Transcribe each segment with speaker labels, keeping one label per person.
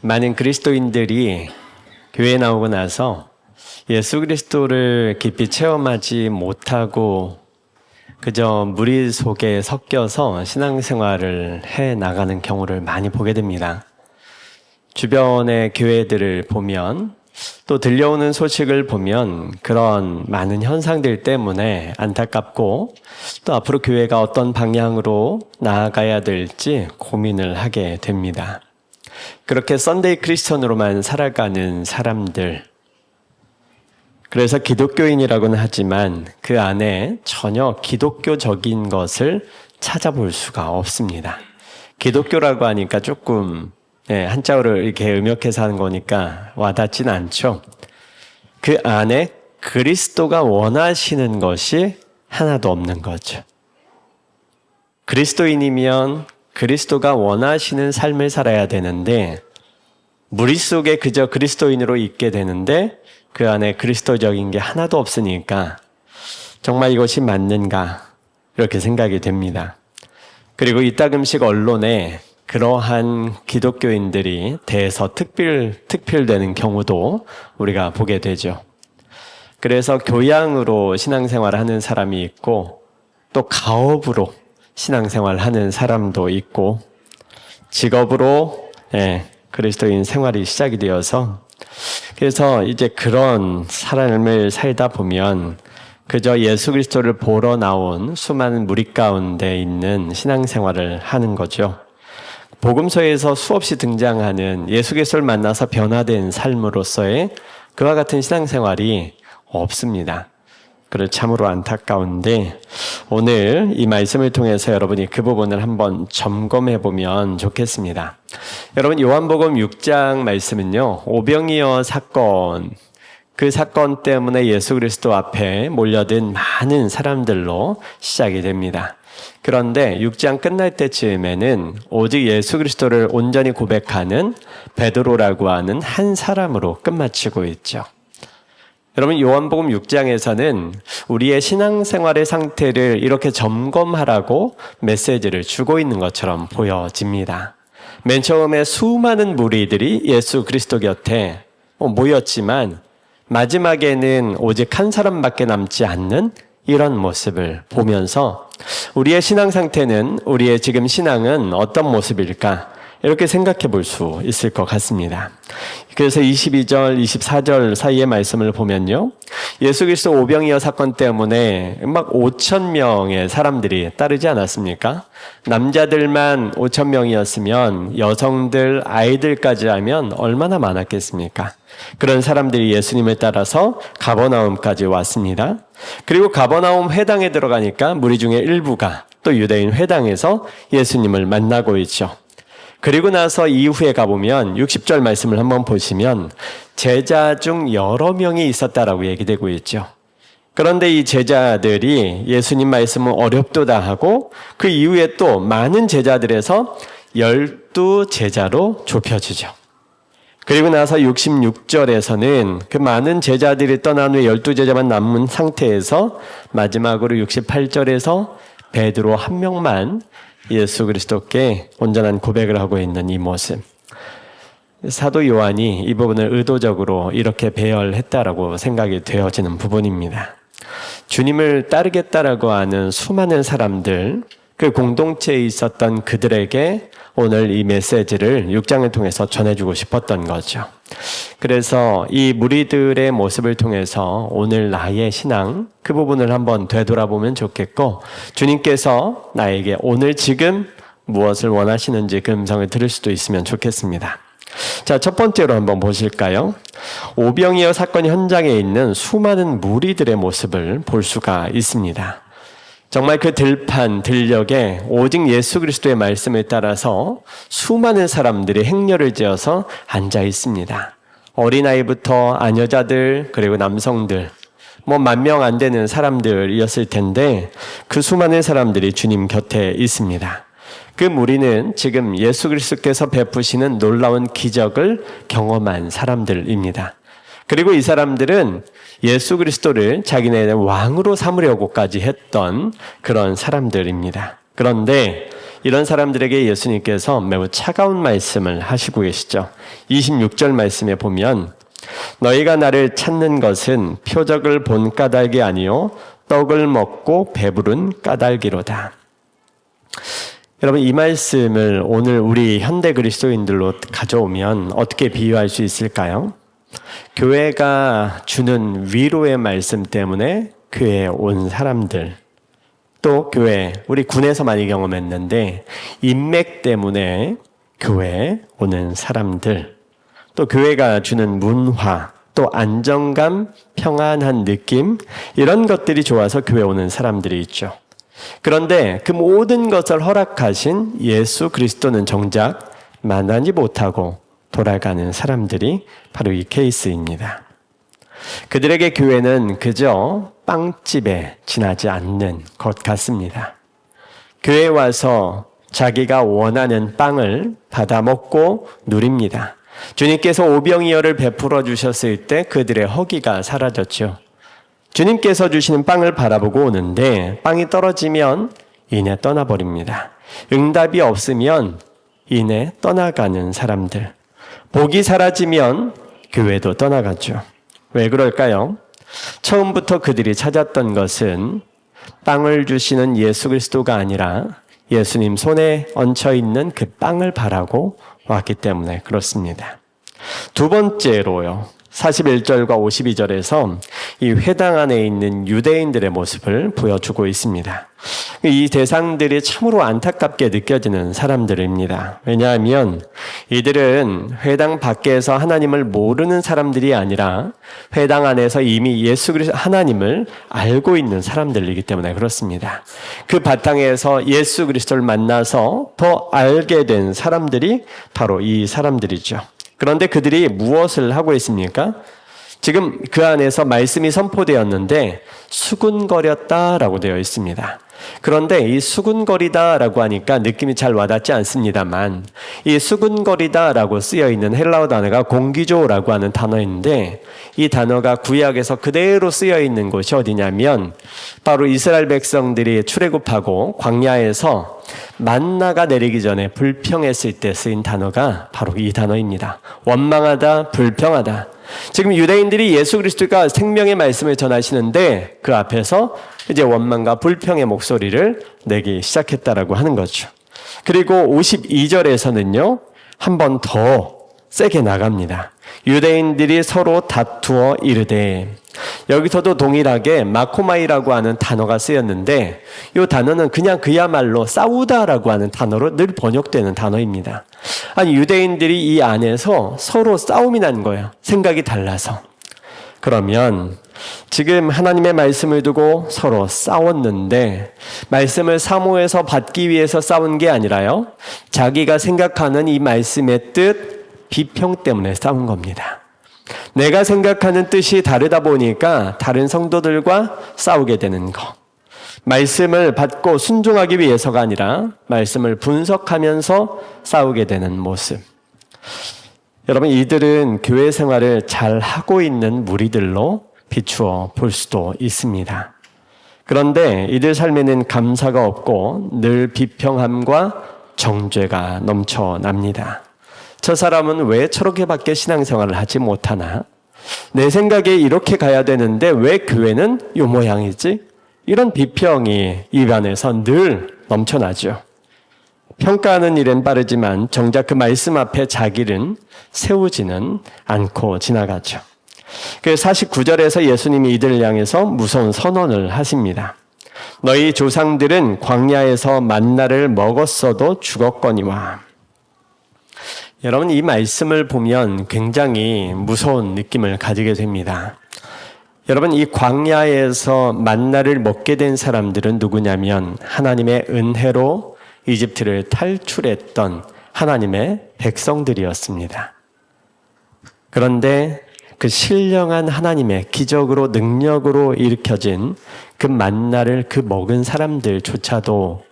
Speaker 1: 많은 그리스도인들이 교회에 나오고 나서 예수 그리스도를 깊이 체험하지 못하고 그저 무리 속에 섞여서 신앙생활을 해 나가는 경우를 많이 보게 됩니다. 주변의 교회들을 보면 또 들려오는 소식을 보면 그런 많은 현상들 때문에 안타깝고 또 앞으로 교회가 어떤 방향으로 나아가야 될지 고민을 하게 됩니다. 그렇게 썬데이 크리스천으로만 살아가는 사람들, 그래서 기독교인이라고는 하지만 그 안에 전혀 기독교적인 것을 찾아볼 수가 없습니다. 기독교라고 하니까 조금 한자어를 이렇게 음역해서 하는 거니까 와닿진 않죠. 그 안에 그리스도가 원하시는 것이 하나도 없는 거죠. 그리스도인이면 그리스도가 원하시는 삶을 살아야 되는데 무리 속에 그저 그리스도인으로 있게 되는데 그 안에 그리스도적인 게 하나도 없으니까 정말 이것이 맞는가 이렇게 생각이 됩니다. 그리고 이따금씩 언론에 그러한 기독교인들이 대서특필되는 경우도 우리가 보게 되죠. 그래서 교양으로 신앙생활을 하는 사람이 있고 또 가업으로 신앙생활을 하는 사람도 있고 직업으로 그리스도인 생활이 시작이 되어서 그래서 이제 그런 삶을 살다 보면 그저 예수 그리스도를 보러 나온 수많은 무리 가운데 있는 신앙생활을 하는 거죠. 복음서에서 수없이 등장하는 예수 그리스도를 만나서 변화된 삶으로서의 그와 같은 신앙생활이 없습니다. 그래서 참으로 안타까운데 오늘 이 말씀을 통해서 여러분이 그 부분을 한번 점검해 보면 좋겠습니다. 여러분 요한복음 6장 말씀은요, 오병이어 사건, 그 사건 때문에 예수 그리스도 앞에 몰려든 많은 사람들로 시작이 됩니다. 그런데 6장 끝날 때쯤에는 오직 예수 그리스도를 온전히 고백하는 베드로라고 하는 한 사람으로 끝마치고 있죠. 여러분 요한복음 6장에서는 우리의 신앙생활의 상태를 이렇게 점검하라고 메시지를 주고 있는 것처럼 보여집니다. 맨 처음에 수많은 무리들이 예수 그리스도 곁에 모였지만 마지막에는 오직 한 사람밖에 남지 않는 이런 모습을 보면서 우리의 신앙 상태는, 우리의 지금 신앙은 어떤 모습일까? 이렇게 생각해 볼 수 있을 것 같습니다. 그래서 22절, 24절 사이의 말씀을 보면요, 예수 그리스도 오병이어 사건 때문에 막 5천 명의 사람들이 따르지 않았습니까? 남자들만 5천 명이었으면 여성들, 아이들까지 하면 얼마나 많았겠습니까? 그런 사람들이 예수님을 따라서 가버나움까지 왔습니다. 그리고 가버나움 회당에 들어가니까 무리 중에 일부가 또 유대인 회당에서 예수님을 만나고 있죠. 그리고 나서 이후에 가보면 60절 말씀을 한번 보시면 제자 중 여러 명이 있었다라고 얘기되고 있죠. 그런데 이 제자들이 예수님 말씀은 어렵도다 하고 그 이후에 또 많은 제자들에서 12제자로 좁혀지죠. 그리고 나서 66절에서는 그 많은 제자들이 떠난 후에 12제자만 남은 상태에서 마지막으로 68절에서 베드로 한 명만 예수 그리스도께 온전한 고백을 하고 있는 이 모습. 사도 요한이 이 부분을 의도적으로 이렇게 배열했다라고 생각이 되어지는 부분입니다. 주님을 따르겠다라고 하는 수많은 사람들, 그 공동체에 있었던 그들에게 오늘 이 메시지를 6장을 통해서 전해주고 싶었던 거죠. 그래서 이 무리들의 모습을 통해서 오늘 나의 신앙, 그 부분을 한번 되돌아보면 좋겠고, 주님께서 나에게 오늘 지금 무엇을 원하시는지 그 음성을 들을 수도 있으면 좋겠습니다. 자, 첫 번째로 한번 보실까요? 오병이어 사건 현장에 있는 수많은 무리들의 모습을 볼 수가 있습니다. 정말 그 들판, 들녘에 오직 예수 그리스도의 말씀에 따라서 수많은 사람들이 행렬을 지어서 앉아 있습니다. 어린아이부터 아녀자들, 그리고 남성들, 10,000명 안 되는 사람들이었을 텐데 그 수많은 사람들이 주님 곁에 있습니다. 그 무리는 지금 예수 그리스도께서 베푸시는 놀라운 기적을 경험한 사람들입니다. 그리고 이 사람들은 예수 그리스도를 자기네의 왕으로 삼으려고까지 했던 그런 사람들입니다. 그런데 이런 사람들에게 예수님께서 매우 차가운 말씀을 하시고 계시죠. 26절 말씀에 보면 너희가 나를 찾는 것은 표적을 본 까닭이 아니요 떡을 먹고 배부른 까닭이로다. 여러분, 이 말씀을 오늘 우리 현대 그리스도인들로 가져오면 어떻게 비유할 수 있을까요? 교회가 주는 위로의 말씀 때문에 교회에 온 사람들, 또 교회, 우리 군에서 많이 경험했는데 인맥 때문에 교회에 오는 사람들, 또 교회가 주는 문화, 또 안정감, 평안한 느낌, 이런 것들이 좋아서 교회에 오는 사람들이 있죠. 그런데 그 모든 것을 허락하신 예수 그리스도는 정작 만나지 못하고 돌아가는 사람들이 바로 이 케이스입니다. 그들에게 교회는 그저 빵집에 지나지 않는 것 같습니다. 교회에 와서 자기가 원하는 빵을 받아 먹고 누립니다. 주님께서 오병이어를 베풀어 주셨을 때 그들의 허기가 사라졌죠. 주님께서 주시는 빵을 바라보고 오는데 빵이 떨어지면 이내 떠나버립니다. 응답이 없으면 이내 떠나가는 사람들. 복이 사라지면 교회도 떠나가죠. 왜 그럴까요? 처음부터 그들이 찾았던 것은 빵을 주시는 예수 그리스도가 아니라 예수님 손에 얹혀있는 그 빵을 바라고 왔기 때문에 그렇습니다. 두 번째로요. 41절과 52절에서 이 회당 안에 있는 유대인들의 모습을 보여주고 있습니다. 이 대상들이 참으로 안타깝게 느껴지는 사람들입니다. 왜냐하면 이들은 회당 밖에서 하나님을 모르는 사람들이 아니라 회당 안에서 이미 예수 그리스도 하나님을 알고 있는 사람들이기 때문에 그렇습니다. 그 바탕에서 예수 그리스도를 만나서 더 알게 된 사람들이 바로 이 사람들이죠. 그런데 그들이 무엇을 하고 있습니까? 지금 그 안에서 말씀이 선포되었는데 수군거렸다라고 되어 있습니다. 그런데 이 수군거리다라고 하니까 느낌이 잘 와닿지 않습니다만 이 수군거리다라고 쓰여 있는 헬라어 단어가 공기조라고 하는 단어인데 이 단어가 구약에서 그대로 쓰여 있는 곳이 어디냐면 바로 이스라엘 백성들이 출애굽하고 광야에서 만나가 내리기 전에 불평했을 때 쓰인 단어가 바로 이 단어입니다. 원망하다, 불평하다. 지금 유대인들이 예수 그리스도가 생명의 말씀을 전하시는데 그 앞에서 이제 원망과 불평의 목소리를 내기 시작했다라고 하는 거죠. 그리고 52절에서는요, 한 번 더 세게 나갑니다. 유대인들이 서로 다투어 이르되, 여기서도 동일하게 마코마이라고 하는 단어가 쓰였는데 이 단어는 그냥 그야말로 싸우다라고 하는 단어로 늘 번역되는 단어입니다. 아니, 유대인들이 이 안에서 서로 싸움이 난 거예요. 생각이 달라서. 그러면 지금 하나님의 말씀을 두고 서로 싸웠는데 말씀을 사모해서 받기 위해서 싸운 게 아니라요, 자기가 생각하는 이 말씀의 뜻, 비평 때문에 싸운 겁니다. 내가 생각하는 뜻이 다르다 보니까 다른 성도들과 싸우게 되는 것. 말씀을 받고 순종하기 위해서가 아니라 말씀을 분석하면서 싸우게 되는 모습. 여러분, 이들은 교회 생활을 잘 하고 있는 무리들로 비추어 볼 수도 있습니다. 그런데 이들 삶에는 감사가 없고 늘 비평함과 정죄가 넘쳐납니다. 저 사람은 왜 저렇게밖에 신앙생활을 하지 못하나? 내 생각에 이렇게 가야 되는데 왜 교회는 이 모양이지? 이런 비평이 입안에서 늘 넘쳐나죠. 평가하는 일은 빠르지만 정작 그 말씀 앞에 자기는 세우지는 않고 지나가죠. 그 49절에서 예수님이 이들을 향해서 무서운 선언을 하십니다. 너희 조상들은 광야에서 만나를 먹었어도 죽었거니와. 여러분, 이 말씀을 보면 굉장히 무서운 느낌을 가지게 됩니다. 여러분, 이 광야에서 만나를 먹게 된 사람들은 누구냐면 하나님의 은혜로 이집트를 탈출했던 하나님의 백성들이었습니다. 그런데 그 신령한 하나님의 기적으로 능력으로 일으켜진 그 만나를 그 먹은 사람들조차도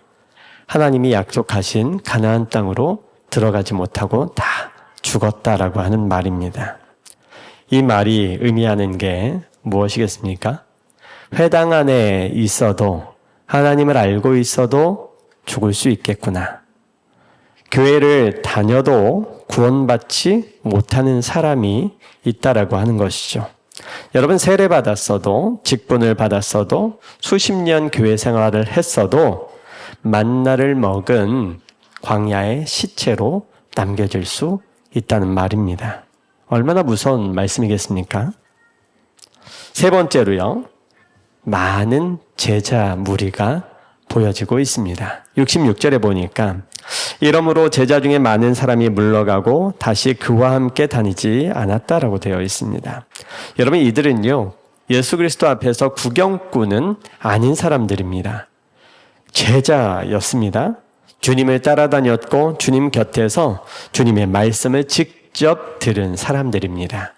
Speaker 1: 하나님이 약속하신 가나안 땅으로 들어가지 못하고 다 죽었다라고 하는 말입니다. 이 말이 의미하는 게 무엇이겠습니까? 회당 안에 있어도, 하나님을 알고 있어도 죽을 수 있겠구나. 교회를 다녀도 구원받지 못하는 사람이 있다라고 하는 것이죠. 여러분 세례 받았어도 직분을 받았어도 수십 년 교회 생활을 했어도 만나를 먹은 광야의 시체로 남겨질 수 있다는 말입니다. 얼마나 무서운 말씀이겠습니까? 세 번째로요. 많은 제자 무리가 보여지고 있습니다. 66절에 보니까 이러므로 제자 중에 많은 사람이 물러가고 다시 그와 함께 다니지 않았다라고 되어 있습니다. 여러분 이들은요. 예수 그리스도 앞에서 구경꾼은 아닌 사람들입니다. 제자였습니다. 주님을 따라다녔고 주님 곁에서 주님의 말씀을 직접 들은 사람들입니다.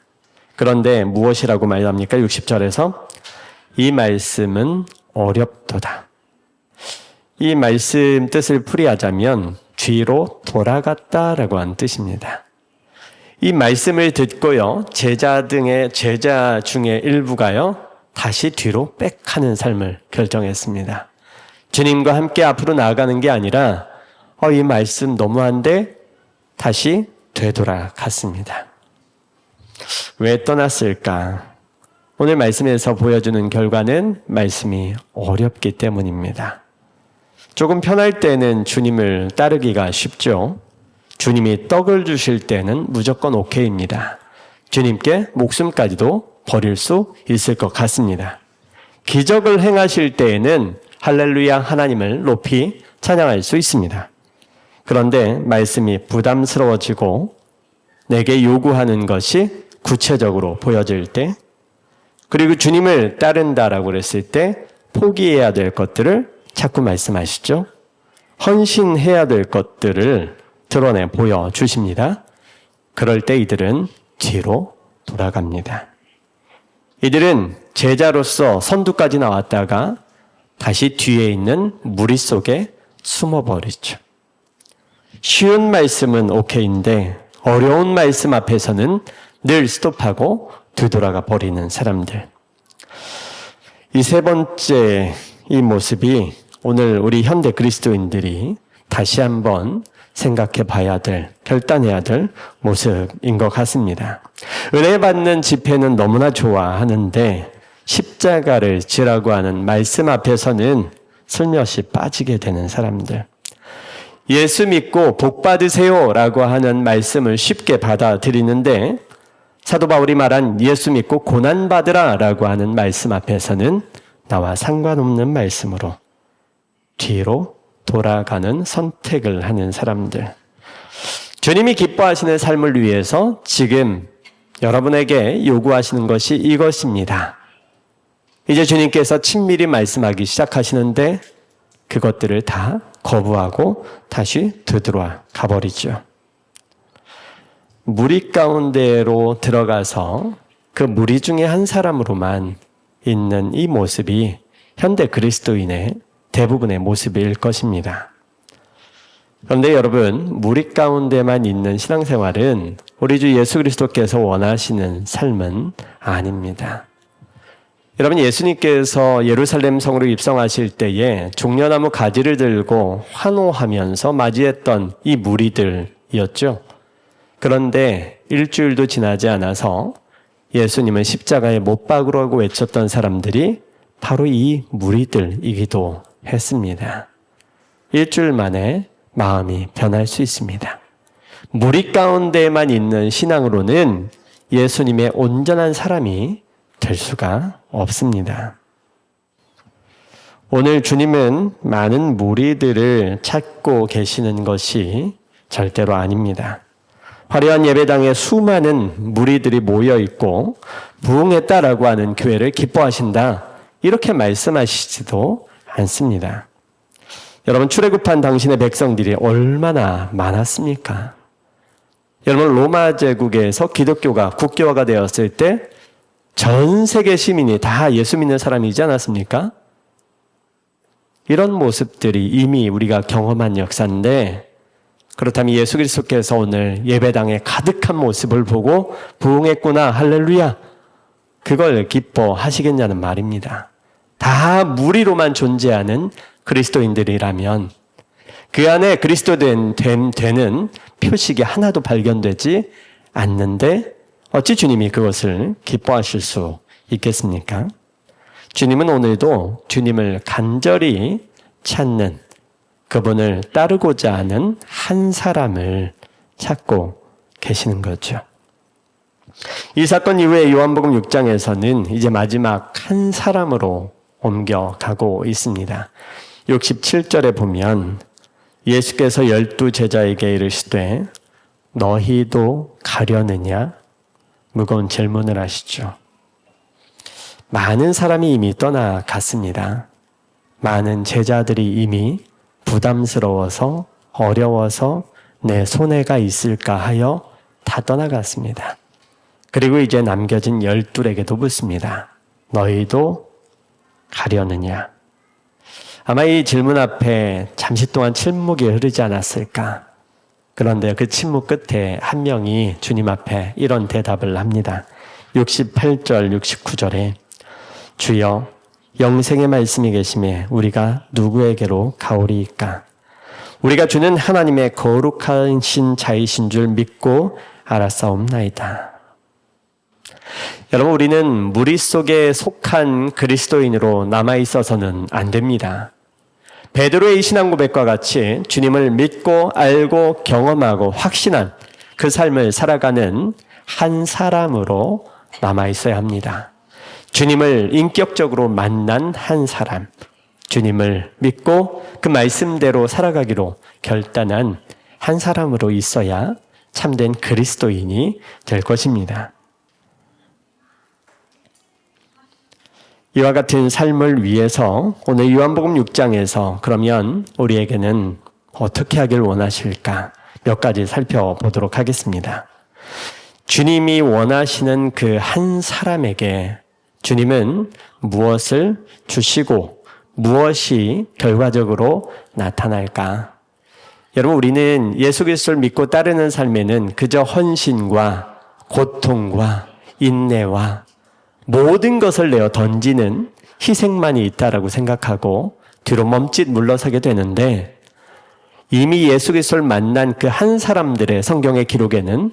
Speaker 1: 그런데 무엇이라고 말합니까? 60절에서 이 말씀은 어렵도다. 이 말씀 뜻을 풀이하자면 뒤로 돌아갔다라고 하는 뜻입니다. 이 말씀을 듣고요. 제자 중에 일부가요. 다시 뒤로 빽하는 삶을 결정했습니다. 주님과 함께 앞으로 나아가는 게 아니라 이 말씀 너무한데 다시 되돌아갔습니다. 왜 떠났을까? 오늘 말씀에서 보여주는 결과는 말씀이 어렵기 때문입니다. 조금 편할 때는 주님을 따르기가 쉽죠. 주님이 떡을 주실 때는 무조건 오케이입니다. 주님께 목숨까지도 버릴 수 있을 것 같습니다. 기적을 행하실 때에는 할렐루야 하나님을 높이 찬양할 수 있습니다. 그런데 말씀이 부담스러워지고 내게 요구하는 것이 구체적으로 보여질 때, 그리고 주님을 따른다라고 그랬을 때 포기해야 될 것들을 자꾸 말씀하시죠. 헌신해야 될 것들을 드러내 보여주십니다. 그럴 때 이들은 뒤로 돌아갑니다. 이들은 제자로서 선두까지 나왔다가 다시 뒤에 있는 무리 속에 숨어버리죠. 쉬운 말씀은 오케이인데 어려운 말씀 앞에서는 늘 스톱하고 뒤돌아가 버리는 사람들. 이 세 번째 이 모습이 오늘 우리 현대 그리스도인들이 다시 한번 생각해 봐야 될, 결단해야 될 모습인 것 같습니다. 은혜 받는 집회는 너무나 좋아하는데 십자가를 지라고 하는 말씀 앞에서는 슬며시 빠지게 되는 사람들. 예수 믿고 복 받으세요 라고 하는 말씀을 쉽게 받아들이는데 사도 바울이 말한 예수 믿고 고난 받으라 라고 하는 말씀 앞에서는 나와 상관없는 말씀으로 뒤로 돌아가는 선택을 하는 사람들. 주님이 기뻐하시는 삶을 위해서 지금 여러분에게 요구하시는 것이 이것입니다. 이제 주님께서 친밀히 말씀하기 시작하시는데 그것들을 다 거부하고 다시 되돌아 가버리죠. 무리 가운데로 들어가서 그 무리 중에 한 사람으로만 있는 이 모습이 현대 그리스도인의 대부분의 모습일 것입니다. 그런데 여러분, 무리 가운데만 있는 신앙생활은 우리 주 예수 그리스도께서 원하시는 삶은 아닙니다. 여러분, 예수님께서 예루살렘 성으로 입성하실 때에 종려나무 가지를 들고 환호하면서 맞이했던 이 무리들이었죠. 그런데 일주일도 지나지 않아서 예수님을 십자가에 못 박으라고 외쳤던 사람들이 바로 이 무리들이기도 했습니다. 일주일 만에 마음이 변할 수 있습니다. 무리 가운데에만 있는 신앙으로는 예수님의 온전한 사람이 될 수가 없습니다. 오늘 주님은 많은 무리들을 찾고 계시는 것이 절대로 아닙니다. 화려한 예배당에 수많은 무리들이 모여있고 부흥했다라고 하는 교회를 기뻐하신다, 이렇게 말씀하시지도 않습니다. 여러분, 출애굽한 당신의 백성들이 얼마나 많았습니까? 여러분, 로마 제국에서 기독교가 국교화가 되었을 때 전 세계 시민이 다 예수 믿는 사람이지 않았습니까? 이런 모습들이 이미 우리가 경험한 역사인데, 그렇다면 예수 그리스도께서 오늘 예배당에 가득한 모습을 보고 부흥했구나, 할렐루야, 그걸 기뻐하시겠냐는 말입니다. 다 무리로만 존재하는 그리스도인들이라면 그 안에 그리스도 되는 표식이 하나도 발견되지 않는데 어찌 주님이 그것을 기뻐하실 수 있겠습니까? 주님은 오늘도 주님을 간절히 찾는, 그분을 따르고자 하는 한 사람을 찾고 계시는 거죠. 이 사건 이후에 요한복음 6장에서는 이제 마지막 한 사람으로 옮겨가고 있습니다. 67절에 보면 예수께서 12 제자에게 이르시되 너희도 가려느냐? 무거운 질문을 하시죠. 많은 사람이 이미 떠나갔습니다. 많은 제자들이 이미 부담스러워서 어려워서 내 손해가 있을까 하여 다 떠나갔습니다. 그리고 이제 남겨진 12에게도 묻습니다. 너희도 가려느냐? 아마 이 질문 앞에 잠시 동안 침묵이 흐르지 않았을까? 그런데 그 침묵 끝에 한 명이 주님 앞에 이런 대답을 합니다. 68절, 69절에 주여 영생의 말씀이 계심에 우리가 누구에게로 가오리이까? 우리가 주는 하나님의 거룩하신 자이신 줄 믿고 알았사옵나이다. 여러분, 우리는 무리 속에 속한 그리스도인으로 남아있어서는 안 됩니다. 베드로의 신앙 고백과 같이 주님을 믿고 알고 경험하고 확신한 그 삶을 살아가는 한 사람으로 남아있어야 합니다. 주님을 인격적으로 만난 한 사람, 주님을 믿고 그 말씀대로 살아가기로 결단한 한 사람으로 있어야 참된 그리스도인이 될 것입니다. 이와 같은 삶을 위해서 오늘 요한복음 6장에서 그러면 우리에게는 어떻게 하길 원하실까? 몇 가지 살펴보도록 하겠습니다. 주님이 원하시는 그 한 사람에게 주님은 무엇을 주시고 무엇이 결과적으로 나타날까? 여러분, 우리는 예수 그리스도를 믿고 따르는 삶에는 그저 헌신과 고통과 인내와 모든 것을 내어 던지는 희생만이 있다라고 생각하고 뒤로 멈칫 물러서게 되는데, 이미 예수 그리스도를 만난 그 한 사람들의 성경의 기록에는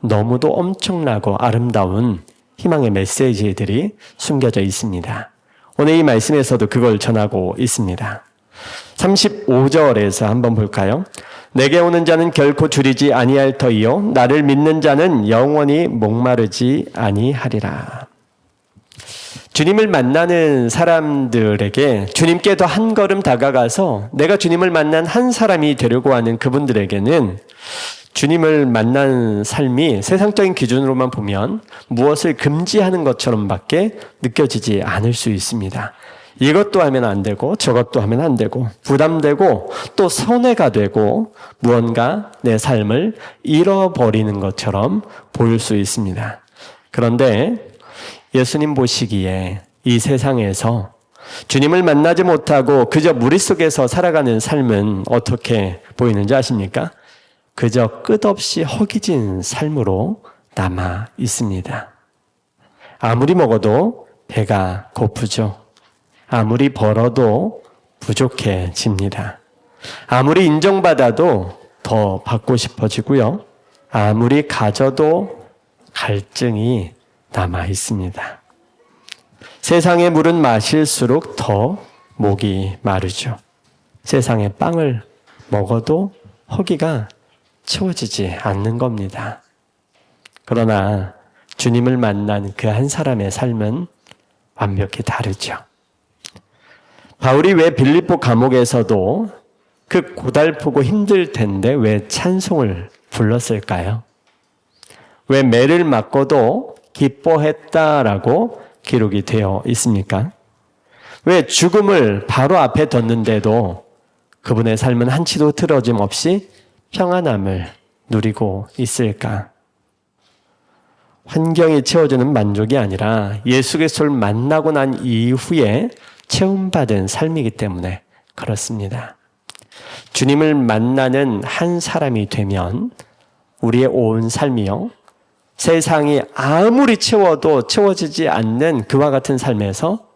Speaker 1: 너무도 엄청나고 아름다운 희망의 메시지들이 숨겨져 있습니다. 오늘 이 말씀에서도 그걸 전하고 있습니다. 35절에서 한번 볼까요? 내게 오는 자는 결코 줄이지 아니할 터이요 나를 믿는 자는 영원히 목마르지 아니하리라. 주님을 만나는 사람들에게 주님께 더 한 걸음 다가가서 내가 주님을 만난 한 사람이 되려고 하는 그분들에게는 주님을 만난 삶이 세상적인 기준으로만 보면 무엇을 금지하는 것처럼밖에 느껴지지 않을 수 있습니다. 이것도 하면 안 되고 저것도 하면 안 되고 부담되고 또 손해가 되고 무언가 내 삶을 잃어버리는 것처럼 보일 수 있습니다. 그런데 예수님 보시기에 이 세상에서 주님을 만나지 못하고 그저 무리 속에서 살아가는 삶은 어떻게 보이는지 아십니까? 그저 끝없이 허기진 삶으로 남아 있습니다. 아무리 먹어도 배가 고프죠. 아무리 벌어도 부족해집니다. 아무리 인정받아도 더 받고 싶어지고요. 아무리 가져도 갈증이 남아 있습니다. 세상의 물은 마실수록 더 목이 마르죠. 세상의 빵을 먹어도 허기가 채워지지 않는 겁니다. 그러나 주님을 만난 그 한 사람의 삶은 완벽히 다르죠. 바울이 왜 빌립보 감옥에서도 그 고달프고 힘들 텐데 왜 찬송을 불렀을까요? 왜 매를 맞고도 기뻐했다라고 기록이 되어 있습니까? 왜 죽음을 바로 앞에 뒀는데도 그분의 삶은 한치도 틀어짐 없이 평안함을 누리고 있을까? 환경이 채워주는 만족이 아니라 예수 그리스도를 만나고 난 이후에 채움받은 삶이기 때문에 그렇습니다. 주님을 만나는 한 사람이 되면 우리의 온 삶이요, 세상이 아무리 채워도 채워지지 않는 그와 같은 삶에서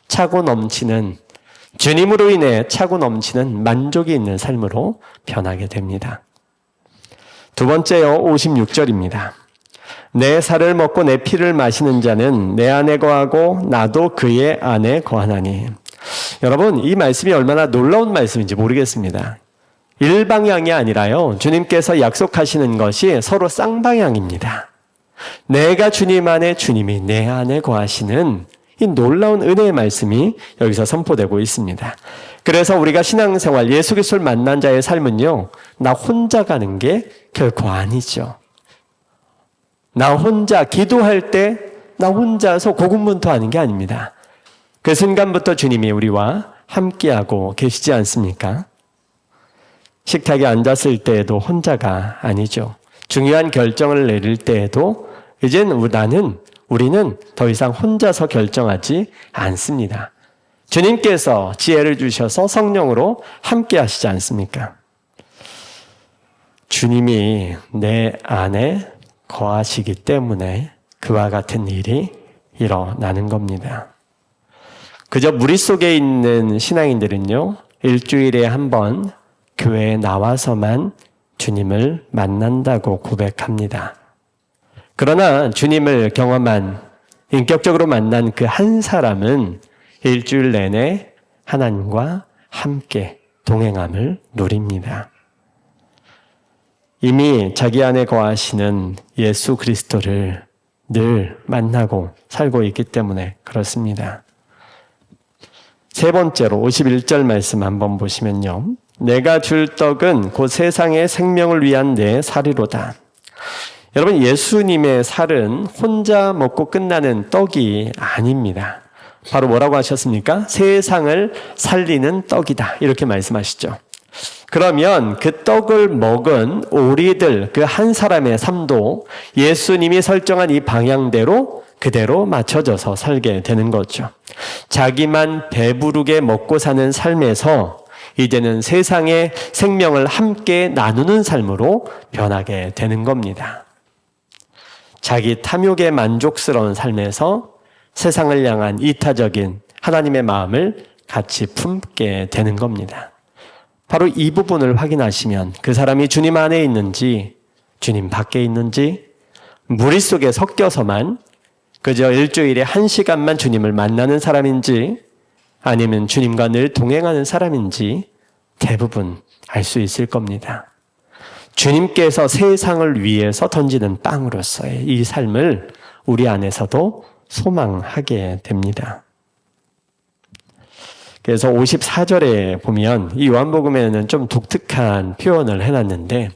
Speaker 1: 차고 넘치는 주님으로 인해 차고 넘치는 만족이 있는 삶으로 변하게 됩니다. 두 번째요, 56절입니다. 내 살을 먹고 내 피를 마시는 자는 내 안에 거하고 나도 그의 안에 거하나니. 여러분, 이 말씀이 얼마나 놀라운 말씀인지 모르겠습니다. 일방향이 아니라요, 주님께서 약속하시는 것이 서로 쌍방향입니다. 내가 주님 안에, 주님이 내 안에 거하시는 이 놀라운 은혜의 말씀이 여기서 선포되고 있습니다. 그래서 우리가 신앙생활, 예수 그리스도를 만난 자의 삶은요, 나 혼자 가는 게 결코 아니죠. 나 혼자 기도할 때 나 혼자서 고군분투하는 게 아닙니다. 그 순간부터 주님이 우리와 함께하고 계시지 않습니까? 식탁에 앉았을 때에도 혼자가 아니죠. 중요한 결정을 내릴 때에도 이젠 우리는 더 이상 혼자서 결정하지 않습니다. 주님께서 지혜를 주셔서 성령으로 함께 하시지 않습니까? 주님이 내 안에 거하시기 때문에 그와 같은 일이 일어나는 겁니다. 그저 무리 속에 있는 신앙인들은요, 일주일에 한 번 교회에 나와서만 주님을 만난다고 고백합니다. 그러나 주님을 경험한, 인격적으로 만난 그 한 사람은 일주일 내내 하나님과 함께 동행함을 누립니다. 이미 자기 안에 거하시는 예수 그리스도를 늘 만나고 살고 있기 때문에 그렇습니다. 세 번째로 51절 말씀 한번 보시면요. 내가 줄 떡은 곧 세상의 생명을 위한 내 살이로다. 여러분, 예수님의 살은 혼자 먹고 끝나는 떡이 아닙니다. 바로 뭐라고 하셨습니까? 세상을 살리는 떡이다, 이렇게 말씀하시죠. 그러면 그 떡을 먹은 우리들, 그 한 사람의 삶도 예수님이 설정한 이 방향대로 그대로 맞춰져서 살게 되는 거죠. 자기만 배부르게 먹고 사는 삶에서 이제는 세상의 생명을 함께 나누는 삶으로 변하게 되는 겁니다. 자기 탐욕에 만족스러운 삶에서 세상을 향한 이타적인 하나님의 마음을 같이 품게 되는 겁니다. 바로 이 부분을 확인하시면 그 사람이 주님 안에 있는지 주님 밖에 있는지, 무리 속에 섞여서만 그저 일주일에 1시간만 주님을 만나는 사람인지 아니면 주님과 늘 동행하는 사람인지 대부분 알 수 있을 겁니다. 주님께서 세상을 위해서 던지는 빵으로서의 이 삶을 우리 안에서도 소망하게 됩니다. 그래서 54절에 보면 이 요한복음에는 좀 독특한 표현을 해놨는데,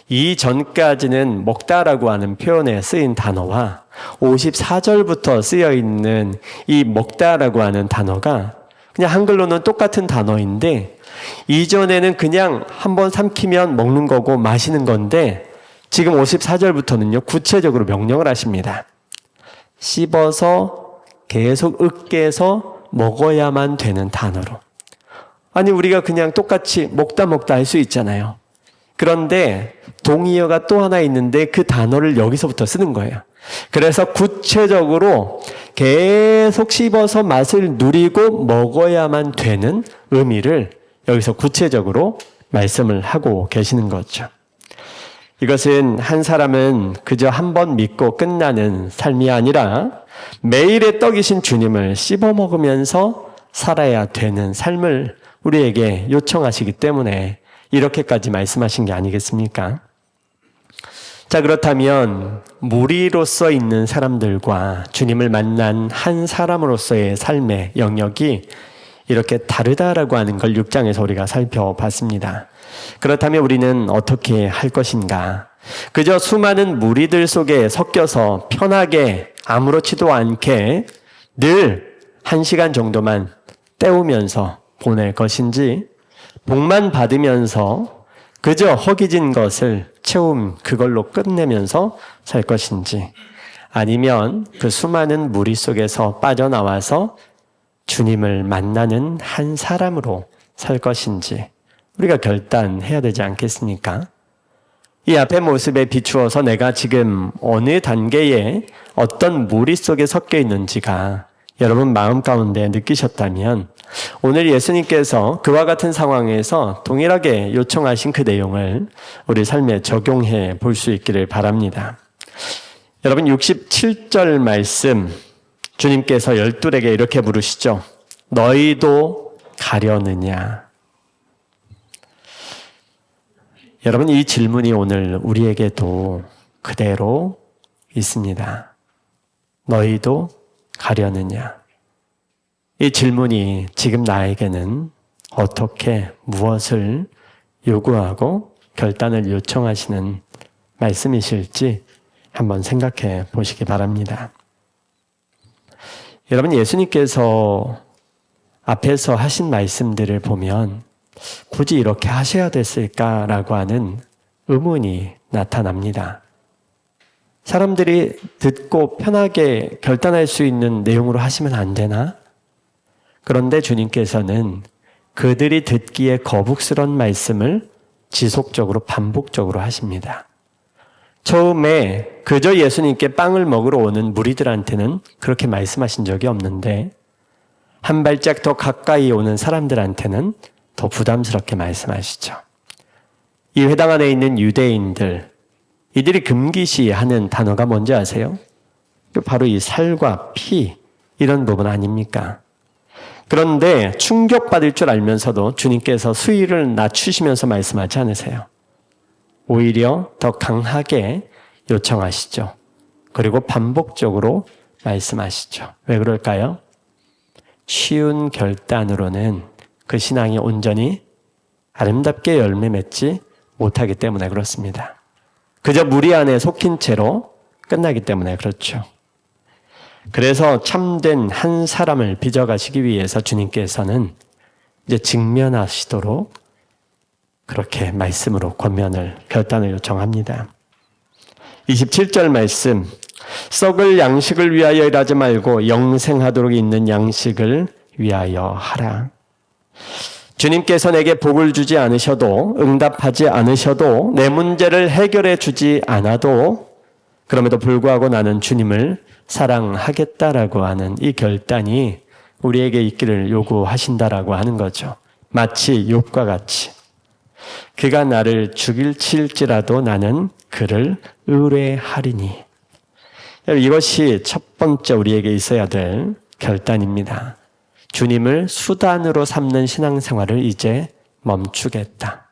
Speaker 1: 이전까지는 먹다라고 하는 표현에 쓰인 단어와 54절부터 쓰여 있는 이 먹다라고 하는 단어가 그냥 한글로는 똑같은 단어인데, 이전에는 그냥 한번 삼키면 먹는 거고 마시는 건데, 지금 54절부터는요 구체적으로 명령을 하십니다. 씹어서 계속 으깨서 먹어야만 되는 단어로. 아니, 우리가 그냥 똑같이 먹다 할 수 있잖아요. 그런데 동의어가 또 하나 있는데 그 단어를 여기서부터 쓰는 거예요. 그래서 구체적으로 계속 씹어서 맛을 누리고 먹어야만 되는 의미를 여기서 구체적으로 말씀을 하고 계시는 거죠. 이것은 한 사람은 그저 한 번 믿고 끝나는 삶이 아니라 매일의 떡이신 주님을 씹어 먹으면서 살아야 되는 삶을 우리에게 요청하시기 때문에 이렇게까지 말씀하신 게 아니겠습니까? 자, 그렇다면 무리로서 있는 사람들과 주님을 만난 한 사람으로서의 삶의 영역이 이렇게 다르다라고 하는 걸 6장에서 우리가 살펴봤습니다. 그렇다면 우리는 어떻게 할 것인가? 그저 수많은 무리들 속에 섞여서 편하게 아무렇지도 않게 늘 1시간 정도만 때우면서 보낼 것인지, 복만 받으면서 그저 허기진 것을 그걸로 끝내면서 살 것인지, 아니면 그 수많은 무리 속에서 빠져나와서 주님을 만나는 한 사람으로 살 것인지 우리가 결단해야 되지 않겠습니까? 이 앞의 모습에 비추어서 내가 지금 어느 단계에 어떤 무리 속에 섞여 있는지가 여러분 마음 가운데 느끼셨다면 오늘 예수님께서 그와 같은 상황에서 동일하게 요청하신 그 내용을 우리 삶에 적용해 볼 수 있기를 바랍니다. 여러분 67절 말씀 주님께서 12에게 이렇게 물으시죠. 너희도 가려느냐? 여러분 이 질문이 오늘 우리에게도 그대로 있습니다. 너희도 가려느냐? 이 질문이 지금 나에게는 어떻게 무엇을 요구하고 결단을 요청하시는 말씀이실지 한번 생각해 보시기 바랍니다. 여러분 예수님께서 앞에서 하신 말씀들을 보면 굳이 이렇게 하셔야 됐을까라고 하는 의문이 나타납니다. 사람들이 듣고 편하게 결단할 수 있는 내용으로 하시면 안 되나? 그런데 주님께서는 그들이 듣기에 거북스러운 말씀을 지속적으로 반복적으로 하십니다. 처음에 그저 예수님께 빵을 먹으러 오는 무리들한테는 그렇게 말씀하신 적이 없는데 한 발짝 더 가까이 오는 사람들한테는 더 부담스럽게 말씀하시죠. 이 회당 안에 있는 유대인들, 이들이 금기시하는 단어가 뭔지 아세요? 바로 이 살과 피, 이런 부분 아닙니까? 그런데 충격받을 줄 알면서도 주님께서 수위를 낮추시면서 말씀하지 않으세요. 오히려 더 강하게 요청하시죠. 그리고 반복적으로 말씀하시죠. 왜 그럴까요? 쉬운 결단으로는 그 신앙이 온전히 아름답게 열매 맺지 못하기 때문에 그렇습니다. 그저 무리 안에 속힌 채로 끝나기 때문에 그렇죠. 그래서 참된 한 사람을 빚어가시기 위해서 주님께서는 이제 직면하시도록 그렇게 말씀으로 권면을, 결단을 요청합니다. 27절 말씀, 썩을 양식을 위하여 일하지 말고 영생하도록 있는 양식을 위하여 하라. 주님께서 내게 복을 주지 않으셔도, 응답하지 않으셔도, 내 문제를 해결해 주지 않아도 그럼에도 불구하고 나는 주님을 사랑하겠다라고 하는 이 결단이 우리에게 있기를 요구하신다라고 하는 거죠. 마치 욥과 같이 그가 나를 죽일칠지라도 나는 그를 의뢰하리니. 이것이 첫 번째 우리에게 있어야 될 결단입니다. 주님을 수단으로 삼는 신앙생활을 이제 멈추겠다.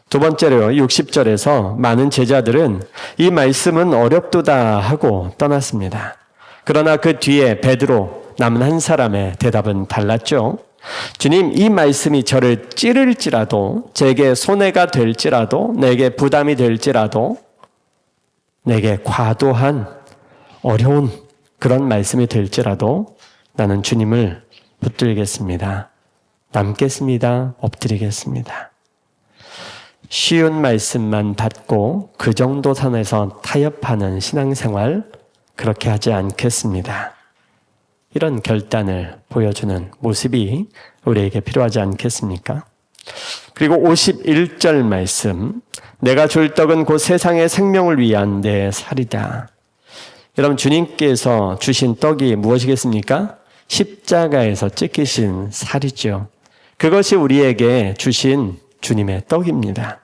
Speaker 1: 두 번째로요, 60절에서 많은 제자들은 이 말씀은 어렵도다 하고 떠났습니다. 그러나 그 뒤에 베드로, 남은 한 사람의 대답은 달랐죠. 주님, 이 말씀이 저를 찌를지라도, 제게 손해가 될지라도, 내게 부담이 될지라도, 내게 과도한 어려운 그런 말씀이 될지라도 나는 주님을 붙들겠습니다. 남겠습니다. 엎드리겠습니다. 쉬운 말씀만 받고 그 정도 선에서 타협하는 신앙생활 그렇게 하지 않겠습니다. 이런 결단을 보여주는 모습이 우리에게 필요하지 않겠습니까? 그리고 51절 말씀, 내가 줄 떡은 곧 세상의 생명을 위한 내 살이다. 여러분 주님께서 주신 떡이 무엇이겠습니까? 십자가에서 찢기신 살이죠. 그것이 우리에게 주신 주님의 떡입니다.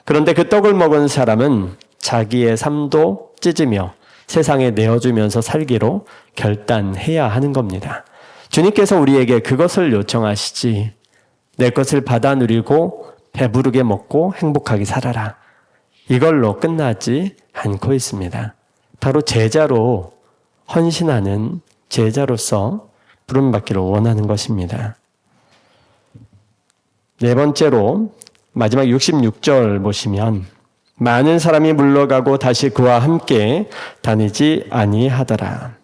Speaker 1: 그런데 그 떡을 먹은 사람은 자기의 삶도 찢으며 세상에 내어주면서 살기로 결단해야 하는 겁니다. 주님께서 우리에게 그것을 요청하시지, 내 것을 받아 누리고 배부르게 먹고 행복하게 살아라, 이걸로 끝나지 않고 있습니다. 바로 제자로 헌신하는 제자로서 부름받기를 원하는 것입니다. 네 번째로 마지막 66절 보시면 많은 사람이 물러가고 다시 그와 함께 다니지 아니하더라.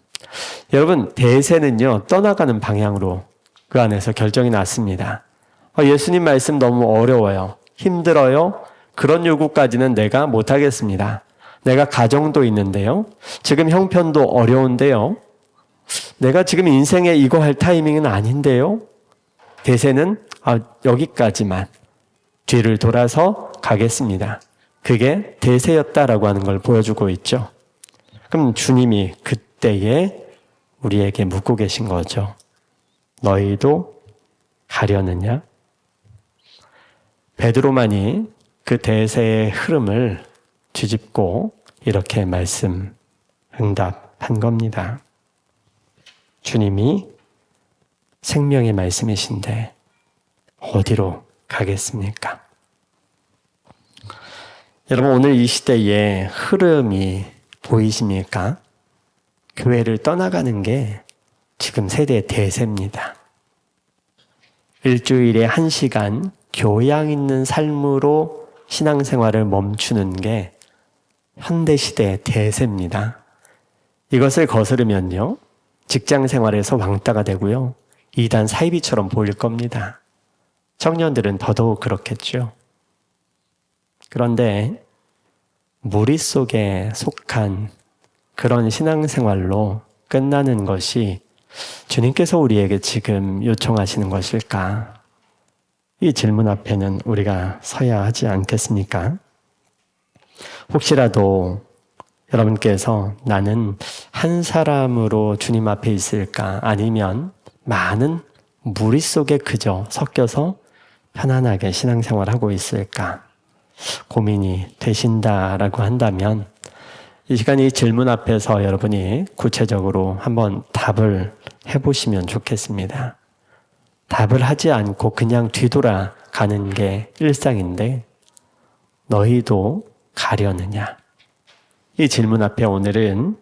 Speaker 1: 여러분 대세는요 떠나가는 방향으로 그 안에서 결정이 났습니다. 예수님 말씀 너무 어려워요. 힘들어요. 그런 요구까지는 내가 못하겠습니다. 내가 가정도 있는데요. 지금 형편도 어려운데요. 내가 지금 인생에 이거 할 타이밍은 아닌데요. 대세는 여기까지만, 뒤를 돌아서 가겠습니다. 그게 대세였다라고 하는 걸 보여주고 있죠. 그럼 주님이 그때에 우리에게 묻고 계신 거죠. 너희도 가려느냐? 베드로만이 그 대세의 흐름을 뒤집고 이렇게 응답한 겁니다. 주님이 생명의 말씀이신데 어디로 가겠습니까? 여러분, 오늘 이 시대에 흐름이 보이십니까? 교회를 떠나가는 게 지금 세대의 대세입니다. 일주일에 1시간 교양 있는 삶으로 신앙생활을 멈추는 게 현대시대의 대세입니다. 이것을 거스르면요, 직장생활에서 왕따가 되고요, 이단 사이비처럼 보일 겁니다. 청년들은 더더욱 그렇겠죠. 그런데 무리 속에 속한 그런 신앙생활로 끝나는 것이 주님께서 우리에게 지금 요청하시는 것일까? 이 질문 앞에는 우리가 서야 하지 않겠습니까? 혹시라도 여러분께서 나는 한 사람으로 주님 앞에 있을까? 아니면 많은 무리 속에 그저 섞여서 편안하게 신앙생활하고 있을까? 고민이 되신다라고 한다면 이 시간 이 질문 앞에서 여러분이 구체적으로 한번 답을 해보시면 좋겠습니다. 답을 하지 않고 그냥 뒤돌아가는 게 일상인데 너희도 가려느냐? 이 질문 앞에 오늘은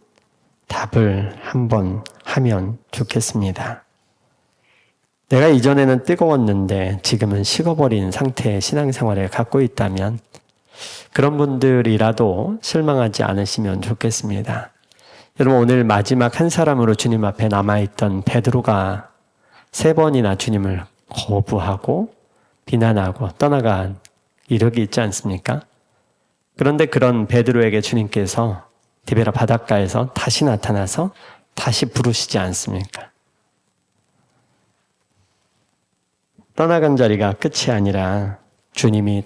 Speaker 1: 답을 한번 하면 좋겠습니다. 내가 이전에는 뜨거웠는데 지금은 식어버린 상태의 신앙생활을 갖고 있다면 그런 분들이라도 실망하지 않으시면 좋겠습니다. 여러분, 오늘 마지막 한 사람으로 주님 앞에 남아있던 베드로가 3번이나 주님을 거부하고 비난하고 떠나간 이력이 있지 않습니까? 그런데 그런 베드로에게 주님께서 디베라 바닷가에서 다시 나타나서 다시 부르시지 않습니까? 떠나간 자리가 끝이 아니라 주님이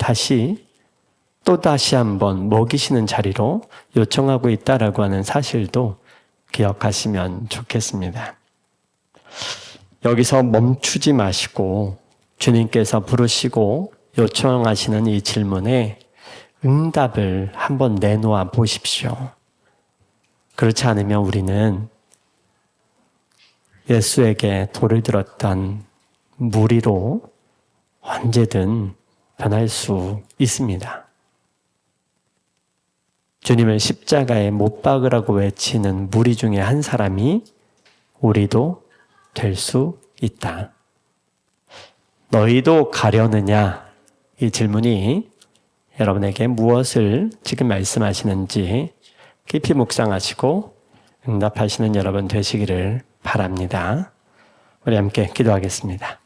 Speaker 1: 또다시 한번 먹이시는 자리로 요청하고 있다라고 하는 사실도 기억하시면 좋겠습니다. 여기서 멈추지 마시고 주님께서 부르시고 요청하시는 이 질문에 응답을 한번 내놓아 보십시오. 그렇지 않으면 우리는 예수에게 돌을 들었던 무리로 언제든 변할 수 있습니다. 주님을 십자가에 못 박으라고 외치는 무리 중에 한 사람이 우리도 될 수 있다. 너희도 가려느냐? 이 질문이 여러분에게 무엇을 지금 말씀하시는지 깊이 묵상하시고 응답하시는 여러분 되시기를 바랍니다. 우리 함께 기도하겠습니다.